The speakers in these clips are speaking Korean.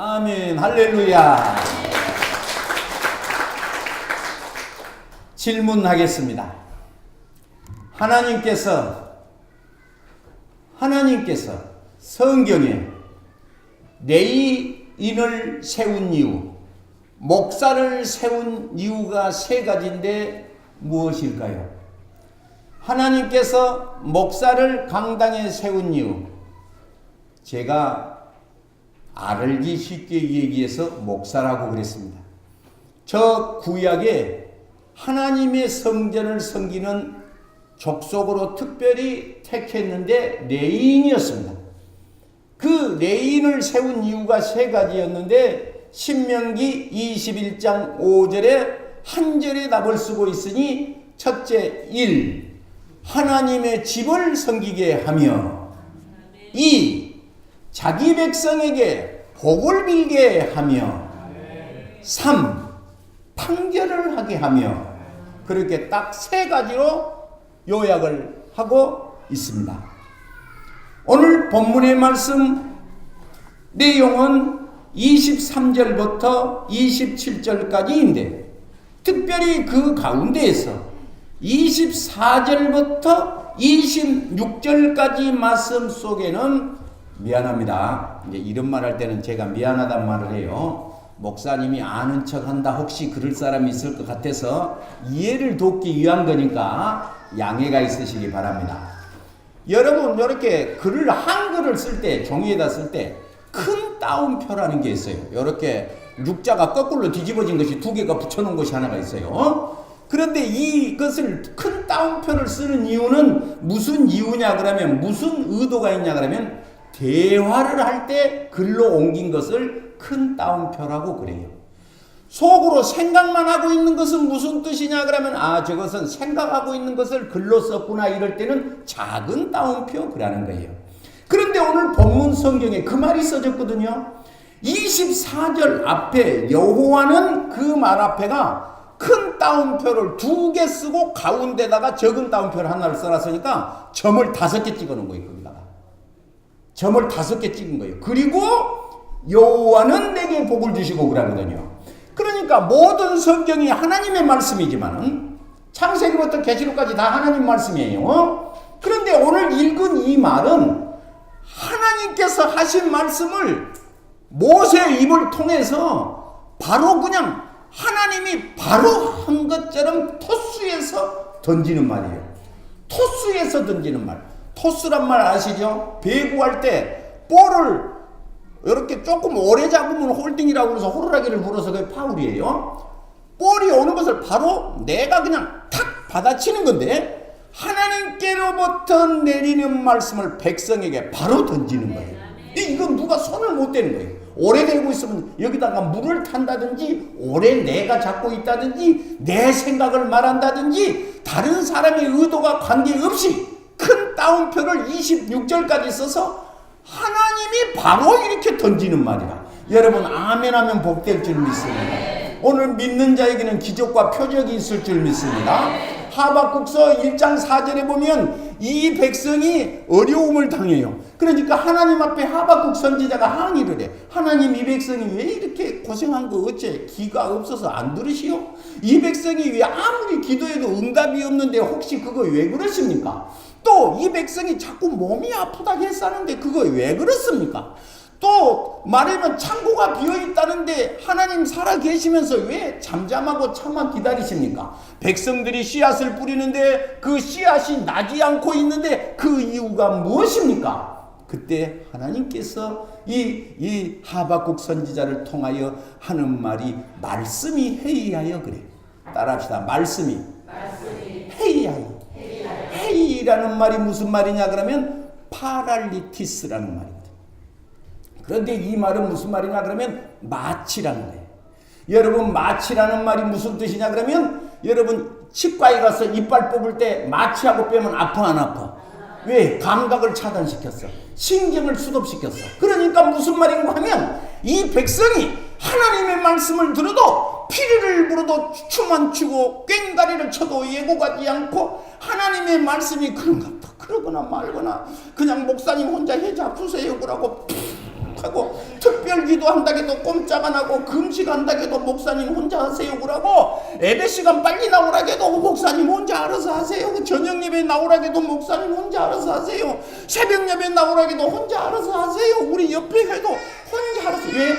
아멘. 할렐루야. 질문하겠습니다. 하나님께서 성경에 레위인을 세운 이유, 목사를 세운 이유가 세 가지인데 무엇일까요? 하나님께서 목사를 강당에 세운 이유, 제가 알기 쉽게 얘기해서 목사라고 그랬습니다. 저 구약에 하나님의 성전을 섬기는 족속으로 특별히 택했는데 레위인이었습니다. 그 레위인을 세운 이유가 세 가지였는데 신명기 21장 5절에 한 절의 답을 쓰고 있으니 첫째 1. 하나님의 집을 섬기게 하며 2. 자기 백성에게 복을 빌게 하며 3. 판결을 하게 하며 그렇게 딱 세 가지로 요약을 하고 있습니다. 오늘 본문의 말씀 내용은 23절부터 27절까지인데 특별히 그 가운데에서 24절부터 26절까지 말씀 속에는 미안합니다. 이제 이런 말 할 때는 제가 미안하단 말을 해요. 목사님이 아는 척 한다 혹시 그럴 사람이 있을 것 같아서 이해를 돕기 위한 거니까 양해가 있으시기 바랍니다. 여러분 이렇게 글을 한글을 쓸 때 종이에다 쓸 때 큰 따옴표라는 게 있어요. 이렇게 육자가 거꾸로 뒤집어진 것이 두 개가 붙여놓은 것이 하나가 있어요. 그런데 이것을 큰 따옴표를 쓰는 이유는 무슨 이유냐 그러면 무슨 의도가 있냐 그러면 대화를 할 때 글로 옮긴 것을 큰 따옴표라고 그래요. 속으로 생각만 하고 있는 것은 무슨 뜻이냐 그러면 저것은 생각하고 있는 것을 글로 썼구나 이럴 때는 작은 따옴표 그라는 거예요. 그런데 오늘 본문 성경에 그 말이 써졌거든요. 24절 앞에 여호와는 그 말 앞에가 큰 따옴표를 2개 쓰고 가운데다가 적은 따옴표를 하나를 써놨으니까 점을 5개 찍어 놓은 거예요. 거기다가 점을 5개 찍은 거예요. 그리고 여호와는 내게 복을 주시고 그러거든요. 그러니까 모든 성경이 하나님의 말씀이지만 창세기부터 계시록까지 다 하나님 말씀이에요. 그런데 오늘 읽은 이 말은 하나님께서 하신 말씀을 모세의 입을 통해서 바로 그냥 하나님이 바로 한 것처럼 토스에서 던지는 말이에요. 토스에서 던지는 말. 토스란 말 아시죠? 배구할 때 볼을 이렇게 조금 오래 잡으면 홀딩이라고 해서 호루라기를 불어서 그게 파울이에요. 볼이 오는 것을 바로 내가 그냥 탁 받아치는 건데 하나님께로부터 내리는 말씀을 백성에게 바로 던지는 거예요. 이건 누가 손을 못 대는 거예요. 오래 대고 있으면 여기다가 물을 탄다든지 오래 내가 잡고 있다든지 내 생각을 말한다든지 다른 사람의 의도가 관계없이 큰 따옴표를 26절까지 써서 하나님이 바로 이렇게 던지는 말이라. 여러분 아멘 하면 복될 줄 믿습니다. 오늘 믿는 자에게는 기적과 표적이 있을 줄 믿습니다. 하박국서 1장 4절에 보면 이 백성이 어려움을 당해요. 그러니까 하나님 앞에 하박국 선지자가 항의를 해. 하나님 이 백성이 왜 이렇게 고생한 거 어째 기가 없어서 안 들으시오? 이 백성이 왜 아무리 기도해도 응답이 없는데 혹시 그거 왜 그러십니까? 또 이 백성이 자꾸 몸이 아프다고 했었는데 그거 왜 그렇습니까? 또 말하면 창고가 비어있다는데 하나님 살아계시면서 왜 잠잠하고 참아 기다리십니까? 백성들이 씨앗을 뿌리는데 그 씨앗이 나지 않고 있는데 그 이유가 무엇입니까? 그때 하나님께서 이 하박국 선지자를 통하여 하는 말이 말씀이 해이하여 그래. 따라합시다. 말씀이 해이하여. 해이라는 말이 무슨 말이냐 그러면 파랄리티스라는 말입니다. 그런데 이 말은 무슨 말이냐 그러면 마취라는 거예요. 여러분 마취라는 말이 무슨 뜻이냐 그러면 여러분 치과에 가서 이빨 뽑을 때 마취하고 빼면 아파 안 아파? 왜? 감각을 차단시켰어. 신경을 수급시켰어. 그러니까 무슨 말인가 하면 이 백성이 하나님의 말씀을 들어도 피리를 불어도 춤만 추고 꽹가리를 쳐도 예고가지 않고 하나님의 말씀이 그런가 봐. 그러거나 말거나 그냥 목사님 혼자 해 잡수세요 그러고 못하고 특별 기도한다고 해도 꼼짝 안 하고 금식한다고 해도 목사님 혼자 하세요 그러고 예배 시간 빨리 나오라고 해도 목사님 혼자 알아서 하세요. 저녁 예배 나오라고 해도 목사님 혼자 알아서 하세요. 새벽 예배 나오라고 해도 혼자 알아서 하세요. 우리 옆에 해도 혼자 알아서. 왜?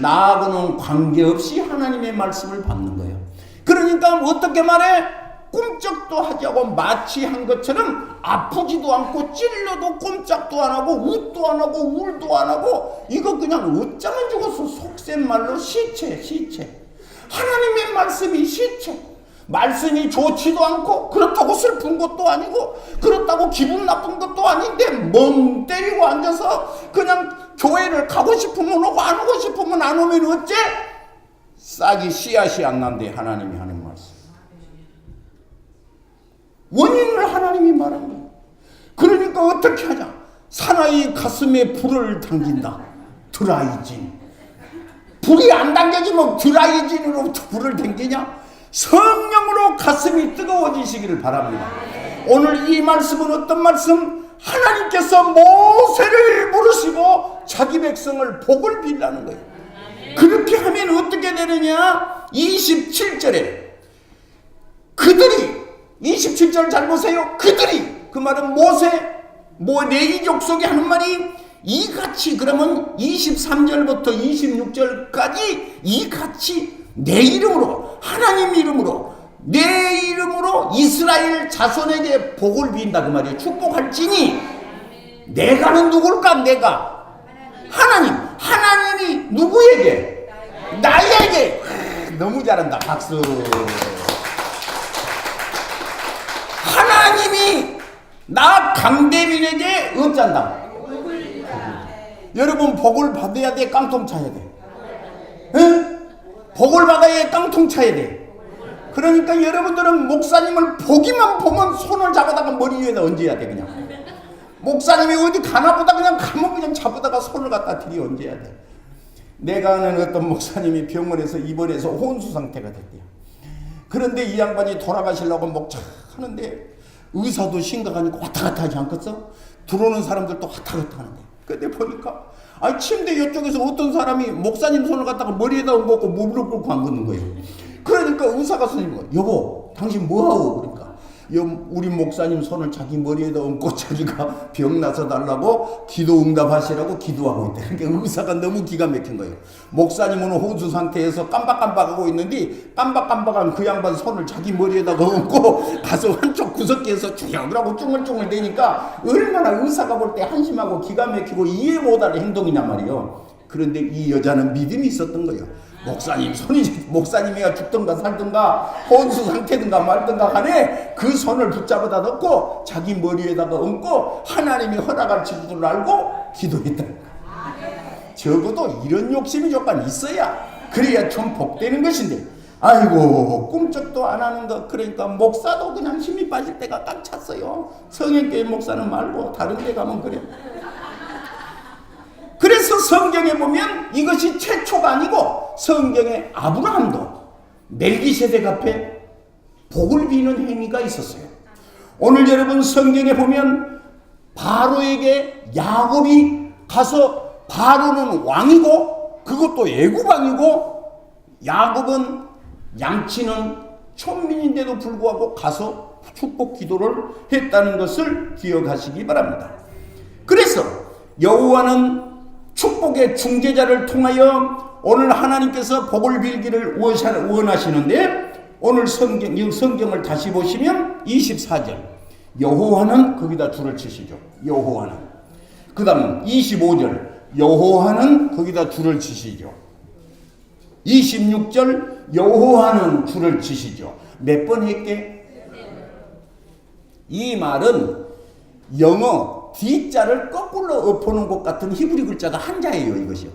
나하고는 관계없이 하나님의 말씀을 받는 거예요. 그러니까 어떻게 말해? 꿈쩍도 하지 않고 마치 한 것처럼 아프지도 않고 찔러도 꼼짝도 안 하고 웃도 안 하고 울도 안 하고 이거 그냥 어쩌면 죽었어. 속된 말로 시체. 하나님의 말씀이 시체. 말씀이 좋지도 않고 그렇다고 슬픈 것도 아니고 그렇다고 기분 나쁜 것도 아닌데 멍 때리고 앉아서 그냥 교회를 가고 싶으면 오고 안 오고 싶으면 안 오면 어째? 싹이 씨앗이 안 난대. 하나님이 하는 말씀. 원인을 하나님이 말합니다. 그러니까 어떻게 하냐? 사나이 가슴에 불을 당긴다. 드라이진. 불이 안 당겨지면 드라이진으로 불을 당기냐? 성령으로 가슴이 뜨거워지시기를 바랍니다. 오늘 이 말씀은 어떤 말씀? 하나님께서 모세를 부르시고 자기 백성을 복을 빌라는 거예요. 그렇게 하면 어떻게 되느냐? 27절에 그들이 27절 잘 보세요. 그들이 그 말은 모세 레위 족속이 하는 말이 이같이 그러면 23절부터 26절까지 이같이 내 이름으로 하나님 이름으로 내 이름으로 이스라엘 자손에게 복을 빈다 그 말이에요. 축복할지니 내가는 누굴까? 내가 하나님이 누구에게? 나에게. 너무 잘한다. 박수. 하나님이 나 강대민에게 어쩐다? 여러분 복을 받아야 돼? 깡통 차야 돼? 응? 복을 받아야 깡통 차야 돼. 그러니까 여러분들은 목사님을 보기만 보면 손을 잡아다가 머리 위에다 얹어야 돼. 그냥 목사님이 어디 가나보다 그냥 가면 그냥 잡아다가 손을 갖다 들이 얹어야 돼. 내가 아는 어떤 목사님이 병원에서 입원해서 혼수 상태가 됐대요. 그런데 이 양반이 돌아가시려고 목착하는데 의사도 심각하니까 왔다 갔다 하지 않겠어? 들어오는 사람들도 왔다 갔다 하는데. 근데 보니까 침대 이쪽에서 어떤 사람이 목사님 손을 갖다가 머리에다 얹고 무릎을 꿇고 앉는 거예요. 그러니까 의사가 선생님, 여보 당신 뭐하고? 그러니까 우리 목사님 손을 자기 머리에다 얹고 자기가 병 나서 달라고 기도 응답하시라고 기도하고 있대. 그러니까 의사가 너무 기가 막힌 거예요. 목사님은 호수 상태에서 깜박깜박하고 있는데 깜박깜박한 그 양반 손을 자기 머리에다가 얹고 가서 한쪽 구석기에서 주역이라고 쭝얼쭝얼 대니까 얼마나 의사가 볼 때 한심하고 기가 막히고 이해 못할 행동이냐 말이에요. 그런데 이 여자는 믿음이 있었던 거예요. 목사님이가 죽든가 살든가 혼수 상태든가 말든가 간에 그 손을 붙잡아다 넣고 자기 머리에다가 얹고 하나님이 허락할 줄 알고 기도했다. 적어도 이런 욕심이 조금 있어야 그래야 좀 복되는 것인데 아이고 꿈쩍도 안 하는 거. 그러니까 목사도 그냥 힘이 빠질 때가 딱 찼어요. 성행교회 목사는 말고 다른 데 가면 그래. 그래서 성경에 보면 이것이 최초가 아니고 성경에 아브라함도 멜기세덱 앞에 복을 비는 행위가 있었어요. 오늘 여러분 성경에 보면 바로에게 야곱이 가서 바로는 왕이고 그것도 애굽 왕이고 야곱은 양치는 천민인데도 불구하고 가서 축복 기도를 했다는 것을 기억하시기 바랍니다. 그래서 여호와는 축복의 중재자를 통하여 오늘 하나님께서 복을 빌기를 원하시는데 오늘 성경을 다시 보시면 24절 여호와는 거기다 줄을 치시죠. 여호와는. 그 다음 25절 여호와는 거기다 줄을 치시죠. 26절 여호와는 줄을 치시죠. 몇 번 했게? 이 말은 영어 D자를 거꾸로 엎어놓은 것 같은 히브리 글자가 한자예요. 이것이요.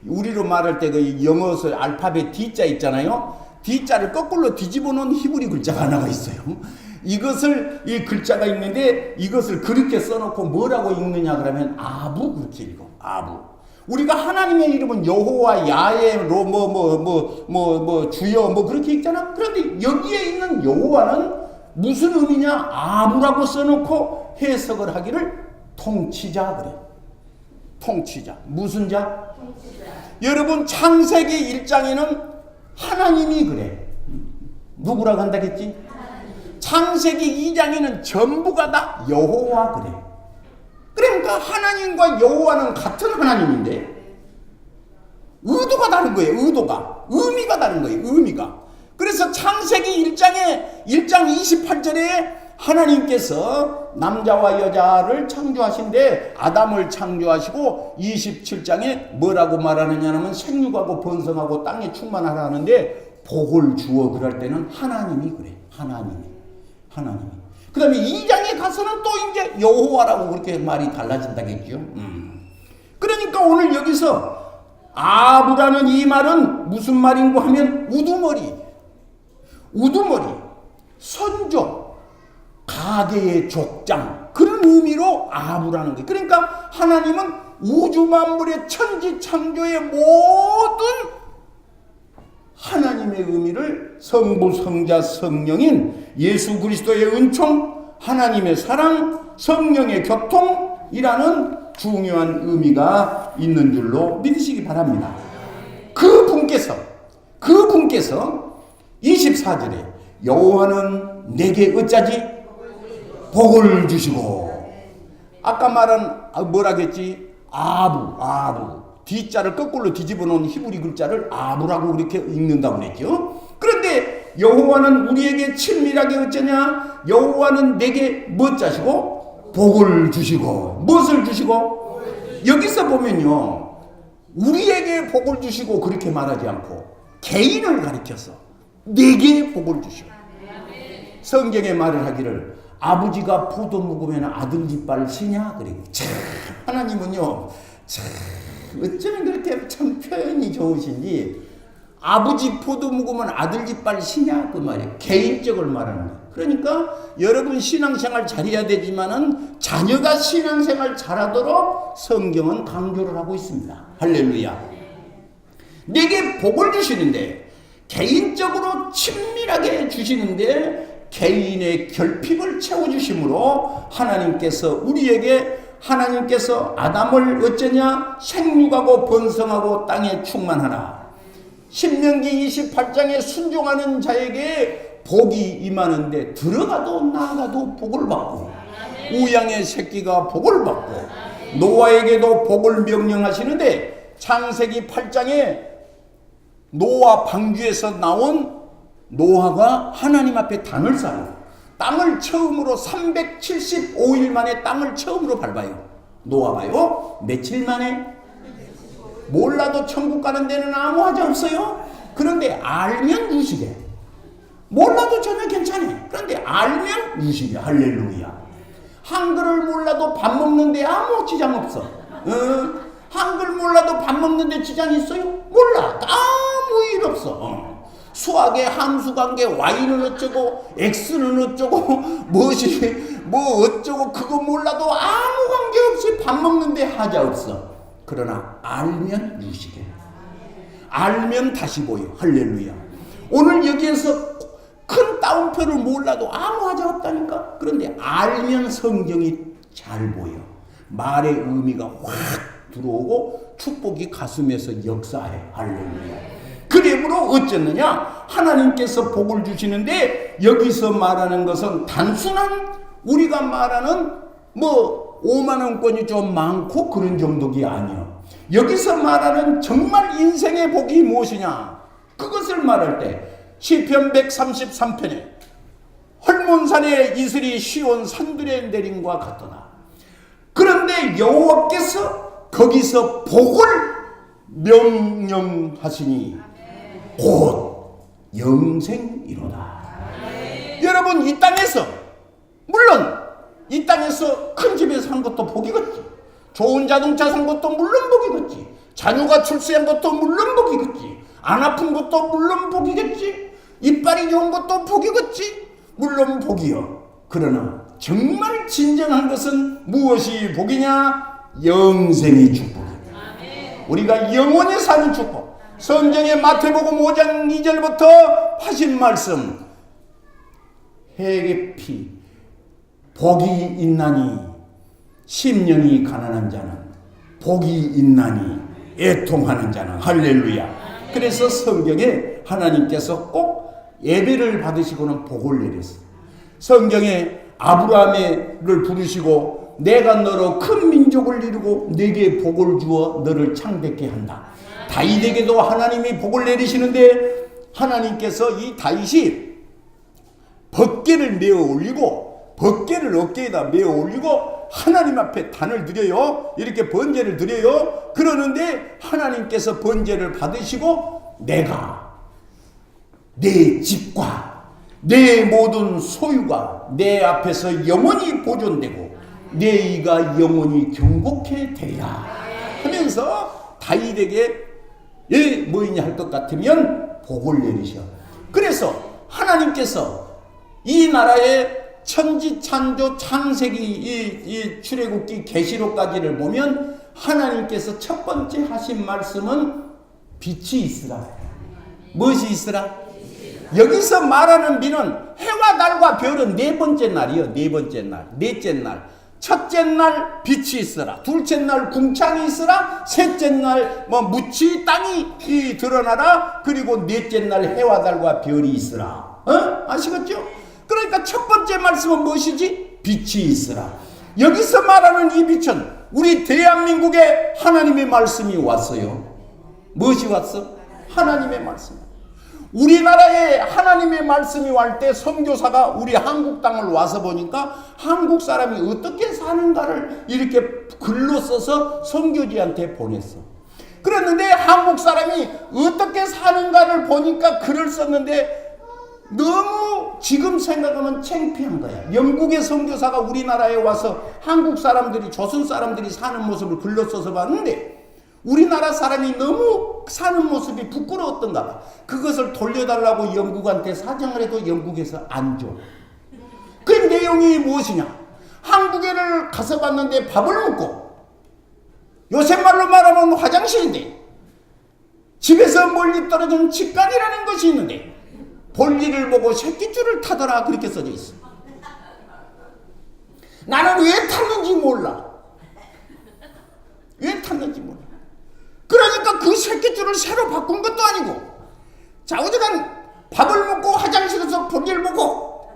우리로 말할 때 그 영어서 알파벳 D자 있잖아요. D자를 거꾸로 뒤집어 놓은 히브리 글자가 하나가 있어요. 이것을 이 글자가 있는데 이것을 그렇게 써놓고 뭐라고 읽느냐 그러면 아부 그렇게 읽어. 아부. 우리가 하나님의 이름은 여호와 야훼 주여 그렇게 읽잖아. 그런데 여기에 있는 여호와는 무슨 의미냐? 아부라고 써놓고 해석을 하기를 통치자 그래. 통치자. 무슨 자? 통치자. 여러분 창세기 1장에는 하나님이 그래. 누구라고 한다겠지? 창세기 2장에는 전부가 다 여호와 그래. 그러니까 하나님과 여호와는 같은 하나님인데 의도가 다른 거예요. 의미가 다른 거예요. 의미가. 그래서 창세기 1장 28절에 하나님께서 남자와 여자를 창조하신데 아담을 창조하시고 27장에 뭐라고 말하느냐면 생육하고 번성하고 땅에 충만하라 하는데 복을 주어 그럴 때는 하나님이 그래. 하나님이. 그 다음에 2장에 가서는 또 이제 여호와라고 그렇게 말이 달라진다겠죠. 그러니까 오늘 여기서 아부라는 이 말은 무슨 말인고 하면 우두머리, 선조, 가계의 족장 그런 의미로 아부라는 거예요. 그러니까 하나님은 우주 만물의 천지 창조의 모든 하나님의 의미를 성부, 성자, 성령인 예수 그리스도의 은총, 하나님의 사랑, 성령의 교통이라는 중요한 의미가 있는 줄로 믿으시기 바랍니다. 그 분께서 24절에 여호와는 내게 어쩌지? 복을 주시고 아까 말한 뭐라겠지? 아부 D자를 거꾸로 뒤집어 놓은 히브리 글자를 아부라고 그렇게 읽는다고 그랬죠. 그런데 여호와는 우리에게 친밀하게 어쩌냐? 여호와는 내게 뭐자시고? 복을 주시고. 무엇을 주시고? 여기서 보면요 우리에게 복을 주시고 그렇게 말하지 않고 개인을 가리켜서 내게 복을 주시고 성경에 말을 하기를 아버지가 포도 먹으면 아들 이빨 시냐? 그래. 참 하나님은요 참 어쩌면 그렇게 참 표현이 좋으신지 아버지 포도 먹으면 아들 이빨 시냐? 그 말이에요. 개인적으로 말하는 거예요. 그러니까 여러분 신앙생활 잘해야 되지만은 자녀가 신앙생활 잘하도록 성경은 강조를 하고 있습니다. 할렐루야. 내게 복을 주시는데 개인적으로 친밀하게 주시는데 개인의 결핍을 채워주심으로 하나님께서 아담을 어쩌냐? 생육하고 번성하고 땅에 충만하라. 신명기 28장에 순종하는 자에게 복이 임하는데 들어가도 나가도 복을 받고 우양의 새끼가 복을 받고 노아에게도 복을 명령하시는데 창세기 8장에 노아 방주에서 나온 노아가 하나님 앞에 단을 쌓고 땅을 처음으로 375일 만에 땅을 처음으로 밟아요. 노아가요. 며칠 만에? 몰라도 천국 가는 데는 아무 하자 없어요. 그런데 알면 유식해. 몰라도 전혀 괜찮아. 그런데 알면 유식해. 할렐루야. 한글을 몰라도 밥 먹는데 아무 지장 없어. 한글 몰라도 밥 먹는데 지장 있어요? 몰라. 아무 일 없어. 수학의 함수관계 y는 어쩌고 x는 어쩌고 무엇이 뭐 어쩌고 그거 몰라도 아무 관계없이 밥 먹는데 하자 없어. 그러나 알면 유식해. 알면 다시 보여. 할렐루야. 오늘 여기에서 큰 따옴표를 몰라도 아무 하자 없다니까. 그런데 알면 성경이 잘 보여. 말의 의미가 확 들어오고 축복이 가슴에서 역사해. 할렐루야. 그러므로 어쨌느냐? 하나님께서 복을 주시는데 여기서 말하는 것은 단순한 우리가 말하는 뭐 5만 원권이 좀 많고 그런 정도가 아니요. 여기서 말하는 정말 인생의 복이 무엇이냐? 그것을 말할 때 시편 133편에 헐몬산에 이슬이 쉬온 산들의 내림과 같도다. 그런데 여호와께서 거기서 복을 명령하시니 곧 영생이로다. 여러분 이 땅에서 물론 이 땅에서 큰 집에 산 것도 복이겠지. 좋은 자동차 산 것도 물론 복이겠지. 자녀가 출세한 것도 물론 복이겠지. 안 아픈 것도 물론 복이겠지. 이빨이 좋은 것도 복이겠지. 물론 복이요. 그러나 정말 진정한 것은 무엇이 복이냐? 영생의 축복이다. 우리가 영원히 사는 축복. 성경의 마태복음 5장 2절부터 하신 말씀 해의 피 복이 있나니 심령이 가난한 자는 복이 있나니 애통하는 자는. 할렐루야. 그래서 성경에 하나님께서 꼭 예배를 받으시고는 복을 내렸어요. 성경에 아브라함을 부르시고 내가 너로 큰 민족을 이루고 네게 복을 주어 너를 창대케 한다. 다윗에게도 하나님이 복을 내리시는데 하나님께서 이 다윗이 벗개를 메어 올리고 벗개를 어깨에다 메어 올리고 하나님 앞에 단을 드려요. 이렇게 번제를 드려요. 그러는데 하나님께서 번제를 받으시고 내가 내 집과 내 모든 소유가 내 앞에서 영원히 보존되고 내 이가 영원히 경복해 되리라 하면서 다윗에게 뭐이냐 할 것 같으면 복을 내리셔. 그래서 하나님께서 이 나라의 천지 창조 창세기 이 출애굽기 계시록까지를 보면 하나님께서 첫 번째 하신 말씀은 빛이 있으라. 무엇이 있으라? 여기서 말하는 비는 해와 달과 별은 네 번째 날이요. 네 번째 날, 넷째 날. 첫째 날 빛이 있으라. 둘째 날 궁창이 있으라. 셋째 날 무치 땅이 드러나라. 그리고 넷째 날 해와 달과 별이 있으라. 아시겠죠? 그러니까 첫 번째 말씀은 무엇이지? 빛이 있으라. 여기서 말하는 이 빛은 우리 대한민국에 하나님의 말씀이 왔어요. 무엇이 왔어? 하나님의 말씀. 우리나라에 하나님의 말씀이 올 때 선교사가 우리 한국 땅을 와서 보니까 한국 사람이 어떻게 사는가를 이렇게 글로 써서 선교지한테 보냈어. 그랬는데 한국 사람이 어떻게 사는가를 보니까 글을 썼는데 너무 지금 생각하면 창피한 거야. 영국의 선교사가 우리나라에 와서 한국 사람들이 조선 사람들이 사는 모습을 글로 써서 봤는데 우리나라 사람이 너무 사는 모습이 부끄러웠던가 봐. 그것을 돌려달라고 영국한테 사정을 해도 영국에서 안 줘. 그 내용이 무엇이냐? 한국에를 가서 봤는데 밥을 먹고 요새 말로 말하면 화장실인데 집에서 멀리 떨어진 집간이라는 것이 있는데 볼일을 보고 새끼줄을 타더라 그렇게 써져 있어. 나는 왜 탔는지 몰라. 왜 탔는지 몰라. 그러니까 그 새끼줄을 새로 바꾼 것도 아니고 자우지간 밥을 먹고 화장실에서 볼일 보고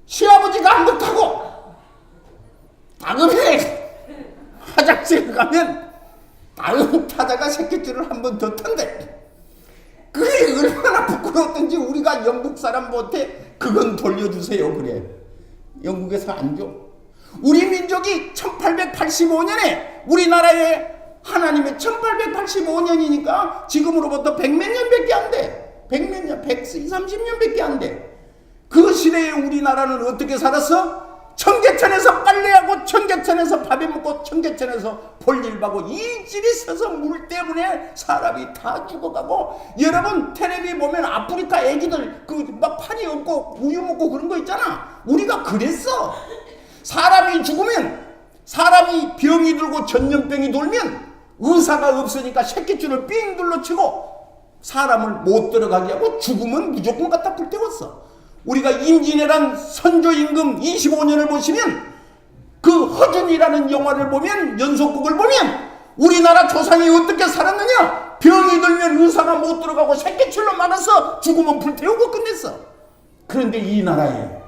시아버지가 한 번 타고 다음에 화장실에 가면 다음 타다가 새끼줄을 한 번 더 탄대. 그게 얼마나 부끄러웠던지 우리가 영국 사람한테 그건 돌려주세요 그래. 영국에서 안 줘. 우리 민족이 1885년에 우리나라에 하나님의 1885년이니까 지금으로부터 100몇 년밖에 안 돼. 100몇 년, 120, 30년밖에 안 돼. 그 시대에 우리나라는 어떻게 살았어? 청계천에서 빨래하고 청계천에서 밥해 먹고 청계천에서 볼일 봐고 이질이 서서 물 때문에 사람이 다 죽어가고. 여러분 텔레비 보면 아프리카 애기들 그 막 팔이 없고 우유 먹고 그런 거 있잖아. 우리가 그랬어. 사람이 죽으면 사람이 병이 들고 전염병이 돌면 의사가 없으니까 새끼줄을 삥 둘러치고 사람을 못 들어가게 하고 죽으면 무조건 갖다 불태웠어. 우리가 임진왜란 선조임금 25년을 보시면 그 허준이라는 영화를 보면 연속극을 보면 우리나라 조상이 어떻게 살았느냐. 병이 들면 의사가 못 들어가고 새끼줄로 막아서 죽으면 불태우고 끝냈어. 그런데 이 나라에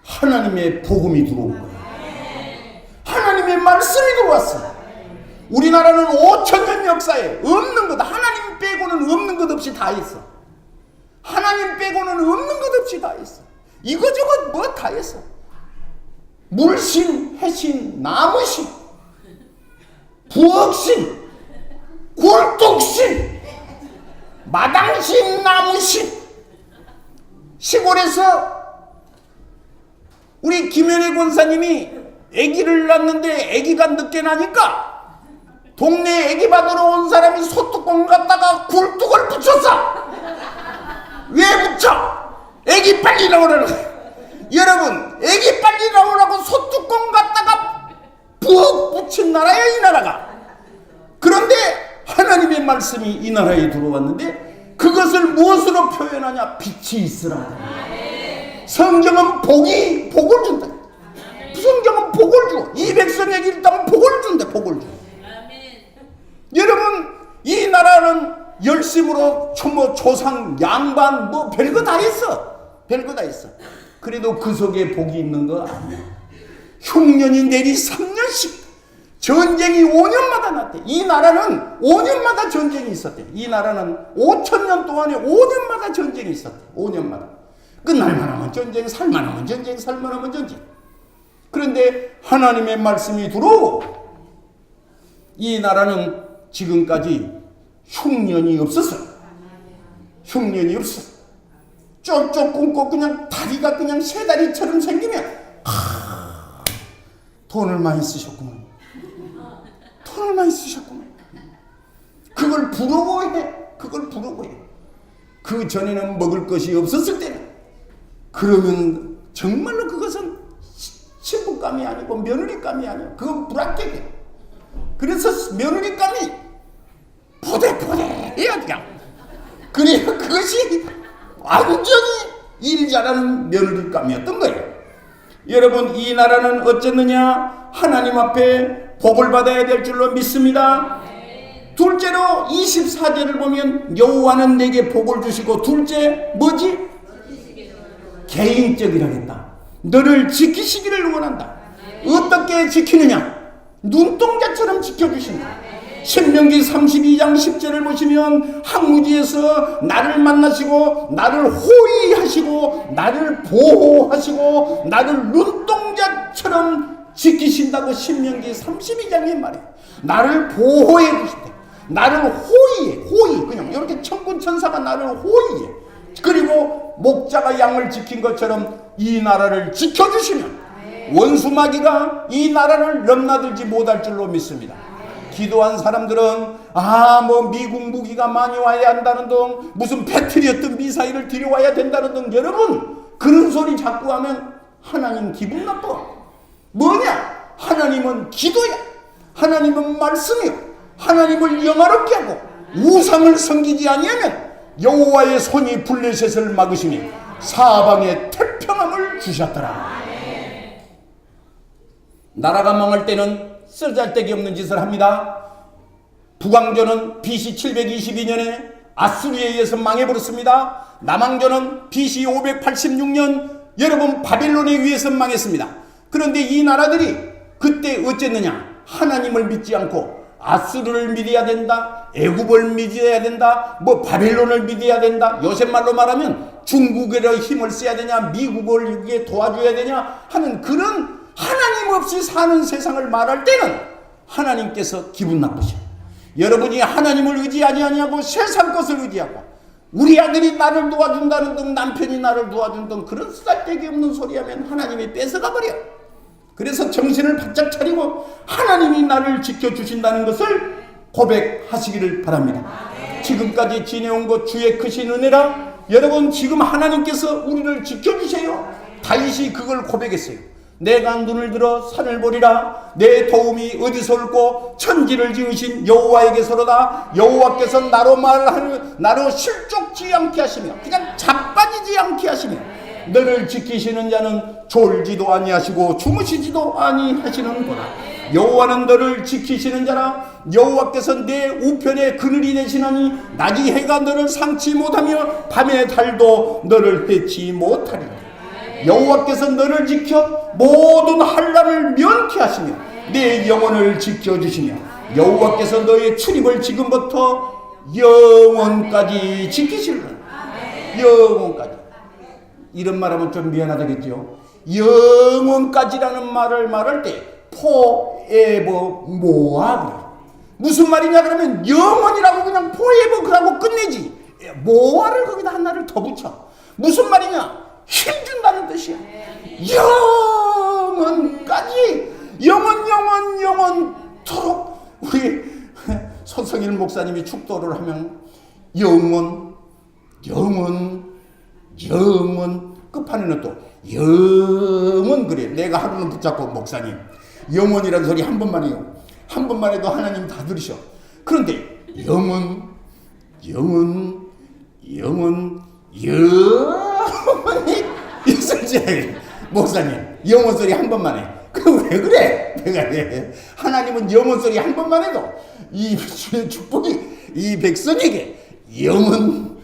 하나님의 복음이 들어온 거야. 하나님의 말씀이 들어왔어. 우리나라는 5천년 역사에 없는 것, 하나님 빼고는 없는 것 없이 다 했어. 하나님 빼고는 없는 것 없이 다 했어. 이거저것 뭐 다 했어. 물신, 해신, 나무신, 부엌신, 굴뚝신, 마당신, 나무신. 시골에서 우리 김현애 권사님이 아기를 낳는데 아기가 늦게 나니까 동네 애기 받으러 온 사람이 소뚜껑 갖다가 굴뚝을 붙였어. 왜 붙여? 애기 빨리 나오라고. 여러분, 애기 빨리 나오라고 소뚜껑 갖다가 부엌 붙인 나라야 이 나라가. 그런데 하나님의 말씀이 이 나라에 들어왔는데 그것을 무엇으로 표현하냐? 빛이 있으라. 성경은 복을 준다. 성경은 복을 줘. 이 백성에게 일단 복을 준다. 복을 줘. 여러분, 이 나라는 열심으로 조상, 양반 뭐 별거 다 했어. 별거 다 했어. 그래도 그 속에 복이 있는 거 아니야. 흉년이 내리 3년씩 전쟁이 5년마다 났대. 이 나라는 5년마다 전쟁이 있었대. 이 나라는 5천년 동안에 5년마다 전쟁이 있었대. 5년마다. 끝날만 하면 전쟁, 살만 하면 전쟁, 살만 하면 전쟁. 그런데 하나님의 말씀이 들어오고 이 나라는 지금까지 흉년이 없었어. 흉년이 없어. 쩍쩍 굶고 그냥 다리가 그냥 세 다리처럼 생기면 돈을 많이 쓰셨구만. 돈을 많이 쓰셨구만. 그걸 부러워해. 그걸 부러워해. 그 전에는 먹을 것이 없었을 때는 그러면 정말로 그것은 신부감이 아니고 며느리감이 아니고 그건 불합격이야. 그래서 며느리감이 포대포대해야 그냥. 그래야 그것이 완전히 일 잘하는 며느리감이었던 거예요. 여러분, 이 나라는 어쨌느냐? 하나님 앞에 복을 받아야 될 줄로 믿습니다. 둘째로 24절을 보면 여호와는 내게 복을 주시고, 둘째 뭐지? 개인적이라겠다. 너를 지키시기를 원한다. 어떻게 지키느냐? 눈동자처럼 지켜주신다. 신명기 32장 10절을 보시면 항무지에서 나를 만나시고 나를 호위하시고 나를 보호하시고 나를 눈동자처럼 지키신다고 신명기 32장에 말해요. 나를 보호해 주신다. 나를 호위 그냥 이렇게 천군 천사가 나를 호위해. 그리고 목자가 양을 지킨 것처럼 이 나라를 지켜주시면 원수 마귀가 이 나라를 넘나들지 못할 줄로 믿습니다. 기도한 사람들은 뭐 미국 무기가 많이 와야 한다는 등 무슨 패트리어트 미사일을 들여와야 된다는 등 여러분 그런 소리 자꾸 하면 하나님 기분 나빠. 뭐냐? 하나님은 기도야. 하나님은 말씀이요. 하나님을 영화롭게 하고 우상을 섬기지 아니하면 여호와의 손이 블레셋을 막으시니 사방에 태평함을 주셨더라. 나라가 망할 때는 쓰잘데기 없는 짓을 합니다. 북왕조는 BC 722년에 아수리에 의해서 망해버렸습니다. 남왕조는 BC 586년 여러분 바빌론에 의해서 망했습니다. 그런데 이 나라들이 그때 어쨌느냐? 하나님을 믿지 않고 아수르를 믿어야 된다, 애굽을 믿어야 된다, 바빌론을 믿어야 된다, 요새 말로 말하면 중국의 힘을 써야 되냐, 미국을 여기에 도와줘야 되냐 하는 그런 하나님 없이 사는 세상을 말할 때는 하나님께서 기분 나쁘셔. 여러분이 하나님을 의지 아니하냐고 세상 것을 의지하고 우리 아들이 나를 도와준다는 등 남편이 나를 도와준 등 그런 쓰잘데기 없는 소리 하면 하나님이 뺏어가 버려. 그래서 정신을 바짝 차리고 하나님이 나를 지켜주신다는 것을 고백하시기를 바랍니다. 지금까지 지내온 것 주의 크신 은혜라. 여러분 지금 하나님께서 우리를 지켜주세요. 다윗이 그걸 고백했어요. 내가 눈을 들어 산을 보리라. 내 도움이 어디서 올고 천지를 지으신 여호와에게서로다. 여호와께서 나로 실족지 않게 하시며 그냥 자빠지지 않게 하시며 너를 지키시는 자는 졸지도 아니하시고 주무시지도 아니하시는구나. 여호와는 너를 지키시는 자라. 여호와께서 내 우편에 그늘이 되시나니 낮이 해가 너를 상치 못하며 밤의 달도 너를 해치 못하리라. 여호와께서 너를 지켜 모든 환난을 면케 하시며 내 영혼을 지켜주시며 여호와께서 너의 출입을 지금부터 영원까지 지키시리라. 영원까지. 이런 말하면 좀 미안하다겠죠. 영원까지라는 말을 말할 때 forever more. 무슨 말이냐 그러면 영원이라고 그냥 forever 그러고 끝내지. more를 거기다 하나를 더 붙여. 무슨 말이냐? 힘준다는 뜻이야. 영원까지. 영원토록. 우리 손성일 목사님이 축도를 하면 영원 끝판에는 또 영원 그래. 내가 하루는 붙잡고 목사님 영원이라는 소리 한 번만 해요. 한 번만 해도 하나님 다 들으셔. 그런데 영원히 있을지 목사님 영원 소리 한 번만 해. 그 왜 그래? 내가 하나님은 영혼 소리 한 번만 해도 이 주의 축복이 이 백성에게 영혼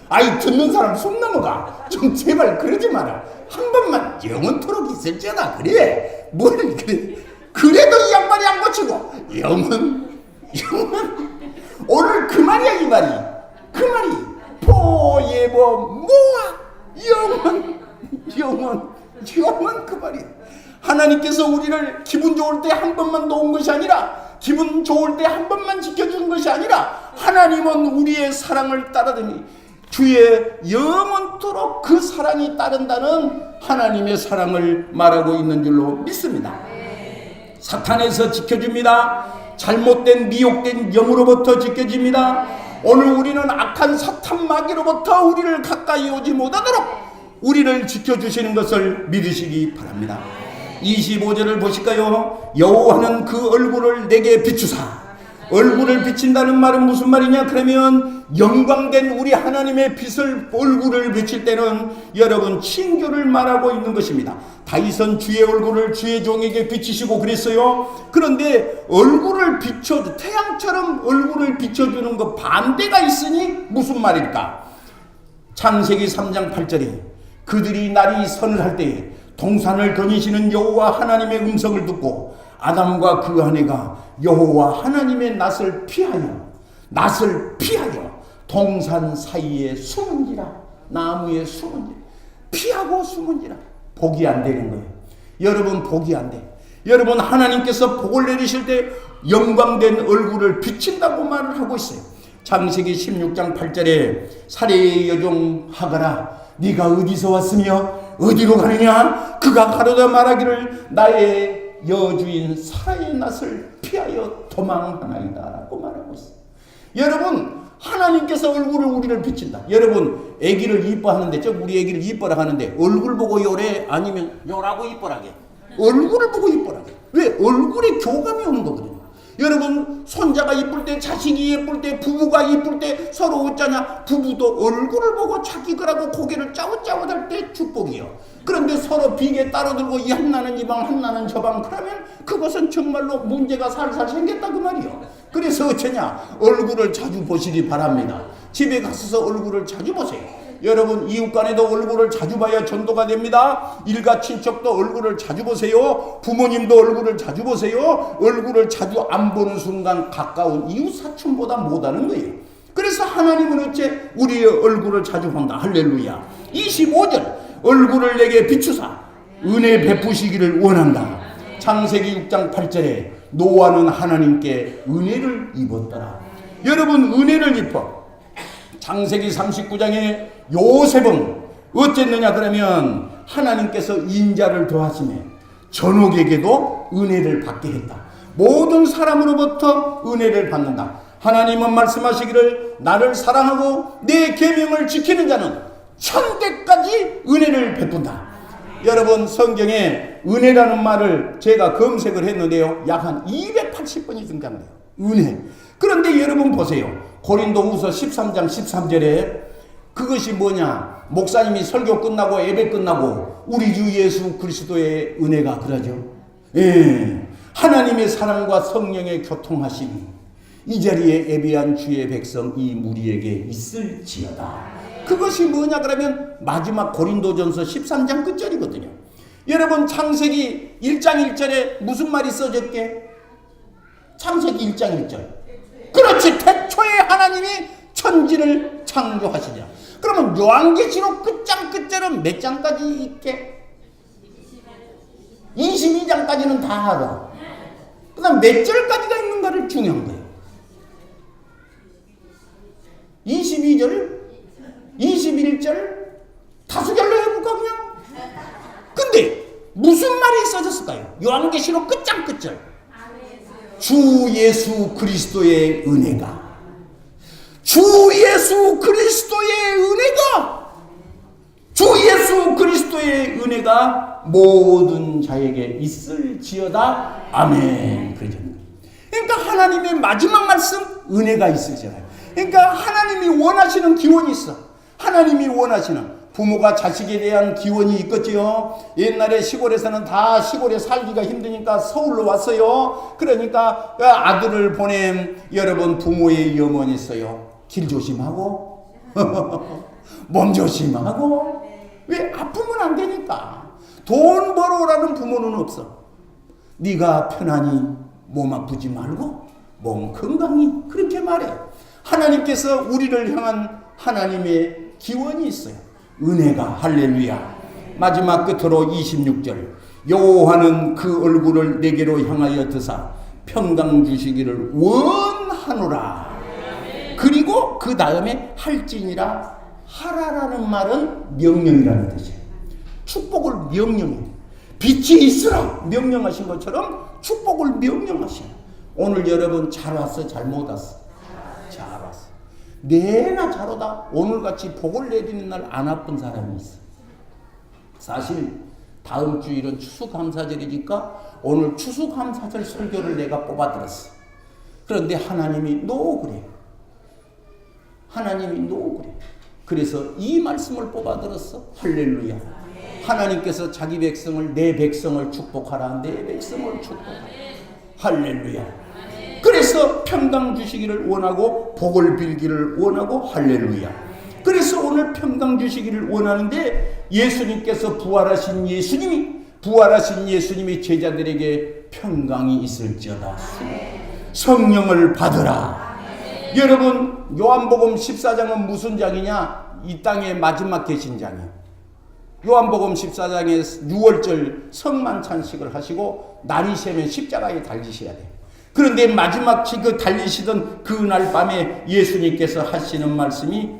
아이 듣는 사람 손 넘어가. 좀 제발 그러지 마라. 한 번만 영원토록 있을지어다. 그래 뭘 그래. 그래도 이 양반이 안 고치고 영혼 오늘 그 말이야. 이 말이 그 말이 포예보 모아 영원 그 말이야. 하나님께서 우리를 기분 좋을 때 한 번만 도운 것이 아니라, 기분 좋을 때 한 번만 지켜주는 것이 아니라, 하나님은 우리의 사랑을 따르더니 주의 영원토록 그 사랑이 따른다는 하나님의 사랑을 말하고 있는 줄로 믿습니다. 사탄에서 지켜줍니다. 잘못된 미혹된 영으로부터 지켜집니다. 오늘 우리는 악한 사탄 마귀로부터 우리를 가까이 오지 못하도록 우리를 지켜주시는 것을 믿으시기 바랍니다. 25절을 보실까요? 여호와는 그 얼굴을 내게 비추사. 얼굴을 비친다는 말은 무슨 말이냐? 그러면 영광된 우리 하나님의 빛을 얼굴을 비칠 때는 여러분 친교를 말하고 있는 것입니다. 다윗은 주의 얼굴을 주의 종에게 비치시고 그랬어요. 그런데 얼굴을 비춰, 태양처럼 얼굴을 비춰주는 것 반대가 있으니 무슨 말일까? 창세기 3장 8절에 그들이 날이 선을 할 때에 동산을 거니시는 여호와 하나님의 음성을 듣고 아담과 그 아내가 여호와 하나님의 낯을 피하여 동산 사이에 숨은지라. 나무에 숨은지라. 피하고 숨은지라. 복이 안 되는 거예요. 여러분 복이 안 돼. 여러분 하나님께서 복을 내리실 때 영광된 얼굴을 비친다고 말을 하고 있어요. 창세기 16장 8절에 사레의 여종 하가라 네가 어디서 왔으며 어디로 가느냐? 그가 가로다 말하기를 나의 여주인 사라의 낯을 피하여 도망하나이다 라고 말하고 있어요. 여러분 하나님께서 얼굴을 우리를 비친다. 여러분 애기를 이뻐하는데 우리 애기를 이뻐라 하는데 얼굴 보고 요래 아니면 요라고 이뻐라게? 얼굴을 보고 이뻐라게. 왜? 얼굴에 교감이 오는 거거든요. 여러분 손자가 이쁠 때, 자식이 예쁠 때, 부부가 이쁠 때 서로 어쩌냐? 부부도 얼굴을 보고 자기 거라고 고개를 짜웃짜웃할 때 축복이요. 그런데 서로 비계 따로 들고 이 한나는 이 방 한나는 저 방 그러면 그것은 정말로 문제가 살살 생겼다 그 말이요. 그래서 어쩌냐? 얼굴을 자주 보시기 바랍니다. 집에 가서 얼굴을 자주 보세요. 여러분 이웃간에도 얼굴을 자주 봐야 전도가 됩니다. 일가 친척도 얼굴을 자주 보세요. 부모님도 얼굴을 자주 보세요. 얼굴을 자주 안 보는 순간 가까운 이웃 사촌보다 못하는 거예요. 그래서 하나님은 어째 우리의 얼굴을 자주 본다. 할렐루야. 25절 얼굴을 내게 비추사 은혜 베푸시기를 원한다. 창세기 6장 8절에 노아는 하나님께 은혜를 입었더라. 여러분 은혜를 입어. 창세기 39장에 요셉은 어쨌느냐 그러면 하나님께서 인자를 더하시네 전옥에게도 은혜를 받게 했다. 모든 사람으로부터 은혜를 받는다. 하나님은 말씀하시기를 나를 사랑하고 내 계명을 지키는 자는 천대까지 은혜를 베푼다. 여러분 성경에 은혜라는 말을 제가 검색을 했는데요. 약 한 280번이 등장돼요. 은혜. 그런데 여러분 보세요. 고린도후서 13장 13절에 그것이 뭐냐? 목사님이 설교 끝나고 예배 끝나고 우리 주 예수 그리스도의 은혜가 그러죠. 예. 하나님의 사랑과 성령의 교통하심이 이 자리에 예배한 주의 백성 이 무리에게 있을지어다. 그것이 뭐냐 그러면 마지막 고린도전서 13장 끝절이거든요. 여러분 창세기 1장 1절에 무슨 말이 써졌게? 창세기 1장 1절. 그렇지. 태초에 하나님이 천지를 창조하시냐. 그러면 요한계시록 끝장 끝절은 몇 장까지 있게? 22장까지는 다 알아. 그 다음 몇 절까지가 있는가를 중요한 거예요. 22절, 21절, 다수결로 해볼까 그냥? 근데 무슨 말이 써졌을까요? 요한계시록 끝장 끝절. 주 예수 그리스도의 은혜가 주 예수 그리스도의 은혜가 모든 자에게 있을지어다. 아멘. 그러니까 하나님의 마지막 말씀 은혜가 있으잖아요. 그러니까 하나님이 원하시는 기원이 있어. 하나님이 원하시는 부모가 자식에 대한 기원이 있겠지요. 옛날에 시골에서는 다 시골에 살기가 힘드니까 서울로 왔어요. 그러니까 아들을 보낸 여러분 부모의 염원이 있어요. 길 조심하고 몸 조심하고. 왜? 아프면 안 되니까. 돈 벌어오라는 부모는 없어. 네가 편안히 몸 아프지 말고 몸 건강히, 그렇게 말해. 하나님께서 우리를 향한 하나님의 기원이 있어요. 은혜가. 할렐루야. 마지막 끝으로 26절. 여호와는 그 얼굴을 내게로 향하여 드사 평강 주시기를 원하노라. 그리고 그 다음에 할지니라 하라라는 말은 명령이라는 뜻이에요. 축복을 명령해. 빛이 있으라 명령하신 것처럼 축복을 명령하셔요. 오늘 여러분 잘 왔어, 잘 못 왔어? 잘 왔어. 내나 잘 오다. 오늘같이 복을 내리는 날 안 아픈 사람이 있어. 사실 다음 주일은 추수감사절이니까 오늘 추수감사절 설교를 내가 뽑아들었어. 그런데 하나님이 그래. 하나님이 그래. 그래서 이 말씀을 뽑아들었어. 할렐루야. 하나님께서 자기 백성을, 내 백성을 축복하라. 내 백성을 축복하라. 할렐루야. 그래서 평강 주시기를 원하고 복을 빌기를 원하고. 할렐루야. 그래서 오늘 평강 주시기를 원하는데 예수님께서 부활하신 예수님이 제자들에게 평강이 있을지어다. 성령을 받으라. 여러분 요한복음 14장은 무슨 장이냐? 이 땅의 마지막 계신장이에요. 요한복음 14장에 6월절 성만찬식을 하시고 날이 새면 십자가에 달리셔야 돼요. 그런데 마지막 그 달리시던 그날 밤에 예수님께서 하시는 말씀이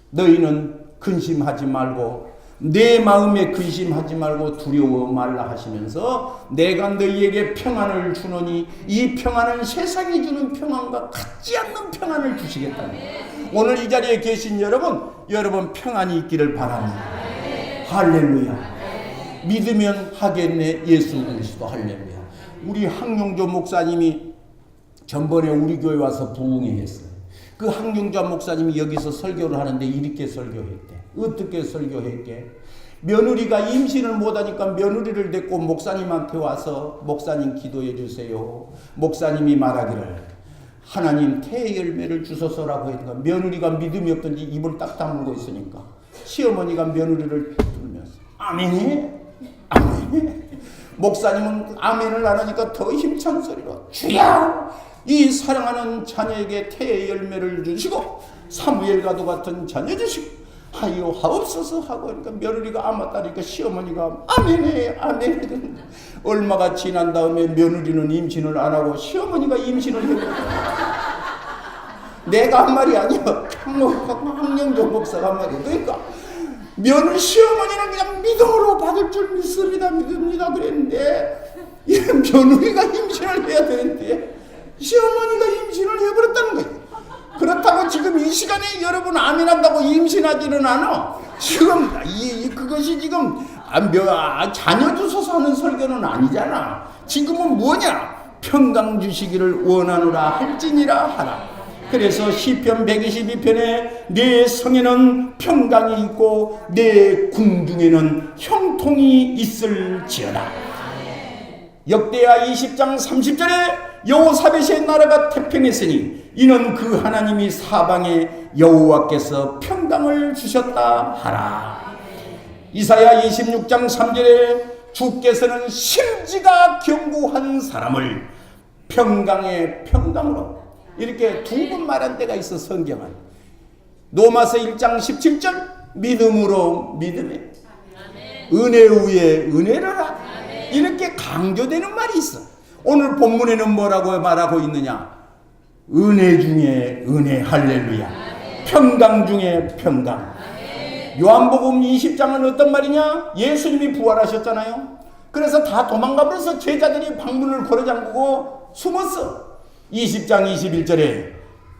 너희는 근심하지 말고 내 마음에 근심하지 말고 두려워 말라 하시면서 내가 너희에게 평안을 주노니 이 평안은 세상이 주는 평안과 같지 않는 평안을 주시겠다는 거예요. 오늘 이 자리에 계신 여러분 평안이 있기를 바랍니다. 할렐루야. 믿으면 하겠네. 예수 그리스도. 할렐루야. 우리 항용조 목사님이 전번에 우리 교회 와서 부흥회 했어요. 그 항용조 목사님이 여기서 설교를 하는데 이렇게 설교했대. 어떻게 설교했게? 며느리가 임신을 못하니까 며느리를 데리고 목사님한테 와서 목사님 기도해 주세요. 목사님이 말하기를 하나님 태의 열매를 주소서라고 했는가. 며느리가 믿음이 없던지 입을 딱 다물고 있으니까 시어머니가 며느리를 들면서 아멘해? 아멘해? 목사님은 아멘을 안 하니까 더 힘찬 소리로 주여 이 사랑하는 자녀에게 태의 열매를 주시고 사무엘과도 같은 자녀 주시고 하여 하옵소서 하고 그러니까 며느리가 아팠다니까 시어머니가 아멘해 아멘해. 얼마가 지난 다음에 며느리는 임신을 안 하고 시어머니가 임신을 해버렸다. 내가 한 말이 아니야. 항영조 목사가 한 말이야. 그러니까 며느리 시어머니는 그냥 믿음으로 받을 줄 믿습니다 그랬는데 며느리가 임신을 해야 되는데 시어머니가 임신을 해버렸다는 거예요. 그렇다고 지금 이 시간에 여러분 아멘한다고 임신하지는 않아. 지금 그것이 지금 자녀 주소서 하는 설교는 아니잖아. 지금은 뭐냐? 평강 주시기를 원하노라 할지니라 하라. 그래서 시편 122편에 내 성에는 평강이 있고 내 궁중에는 형통이 있을지어다. 역대하 20장 30절에 여호사밧의 나라가 태평했으니 이는 그 하나님이 사방에 여호와께서 평강을 주셨다 하라. 이사야 26장 3절에 주께서는 심지가 견고한 사람을 평강의 평강으로 이렇게 두 번 말한 데가 있어. 성경은 로마서 1장 17절 믿음으로 믿음에 은혜 위에 은혜를 하라 이렇게 강조되는 말이 있어. 오늘 본문에는 뭐라고 말하고 있느냐? 은혜 중에 은혜. 할렐루야. 평강 중에 평강. 요한복음 20장은 어떤 말이냐? 예수님이 부활하셨잖아요. 그래서 다 도망가 버려서 제자들이 방문을 걸어 잠그고 숨었어. 20장 21절에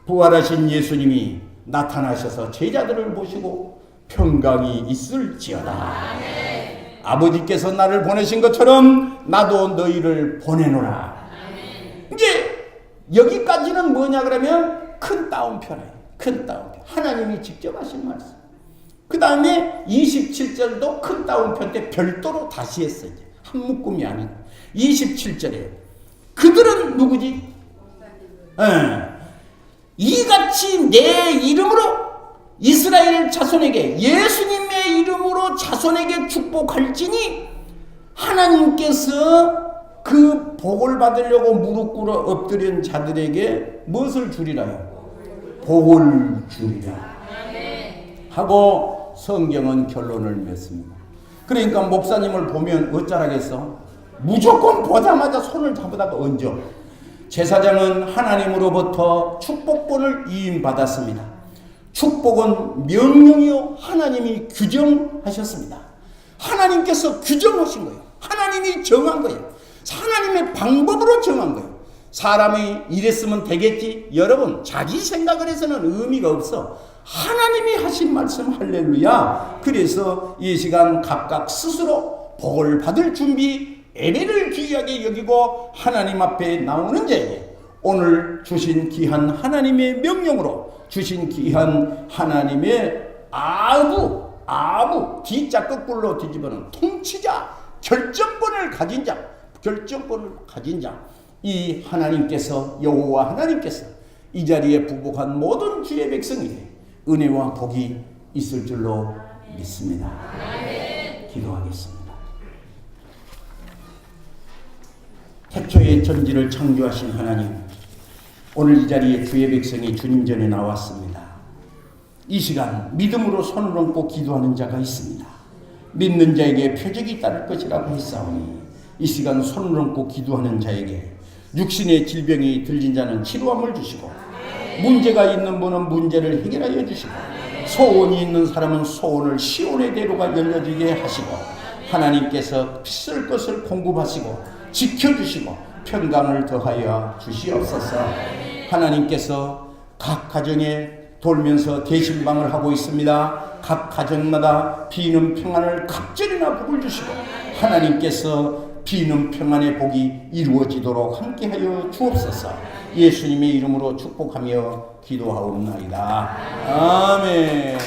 부활하신 예수님이 나타나셔서 제자들을 보시고 평강이 있을지어다. 아버지께서 나를 보내신 것처럼 나도 너희를 보내노라. 이제 여기까지는 뭐냐 그러면 큰 따옴표예요. 큰 따옴표. 하나님이 직접 하신 말씀. 그 다음에 27절도 큰 따옴표 때 별도로 다시 했어요. 한 묶음이 아니고 27절에 그들은 누구지? 이같이 내 이름으로 이스라엘 자손에게 예수님의 이름으로 자손에게 축복할지니 하나님께서 그 복을 받으려고 무릎 꿇어 엎드린 자들에게 무엇을 주리라요? 복을 주리라 하고 성경은 결론을 맺습니다. 그러니까 목사님을 보면 어쩌라겠어? 무조건 보자마자 손을 잡아다가 얹어. 제사장은 하나님으로부터 축복권을 이임받았습니다. 축복은 명령이요 하나님이 규정하셨습니다. 하나님께서 규정하신 거예요. 하나님이 정한 거예요. 하나님의 방법으로 정한 거예요. 사람이 이랬으면 되겠지. 여러분 자기 생각을 해서는 의미가 없어. 하나님이 하신 말씀 할렐루야. 그래서 이 시간 각각 스스로 복을 받을 준비 예배를 귀하게 여기고 하나님 앞에 나오는 자에게 오늘 주신 귀한 하나님의 명령으로 주신 귀한 하나님의 아부 D자 거꾸로 뒤집어는 통치자 결정권을 가진 자 이 하나님께서 여호와 하나님께서 이 자리에 부복한 모든 주의 백성에게 은혜와 복이 있을 줄로 믿습니다. 기도하겠습니다. 태초의 전지를 창조하신 하나님, 오늘 이 자리에 주의 백성이 주님 전에 나왔습니다. 이 시간 믿음으로 손을 얹고 기도하는 자가 있습니다. 믿는 자에게 표적이 따를 것이라고 했사오니 이 시간 손을 얹고 기도하는 자에게 육신의 질병이 들린 자는 치료함을 주시고 문제가 있는 분은 문제를 해결하여 주시고 소원이 있는 사람은 소원을 시온의 대로가 열려지게 하시고 하나님께서 필요할 것을 공급하시고 지켜주시고 평강을 더하여 주시옵소서. 하나님께서 각 가정에 돌면서 대신방을 하고 있습니다. 각 가정마다 비는 평안을 갑절이나 복을 주시고 하나님께서 비는 평안의 복이 이루어지도록 함께하여 주옵소서. 예수님의 이름으로 축복하며 기도하옵나이다. 아멘.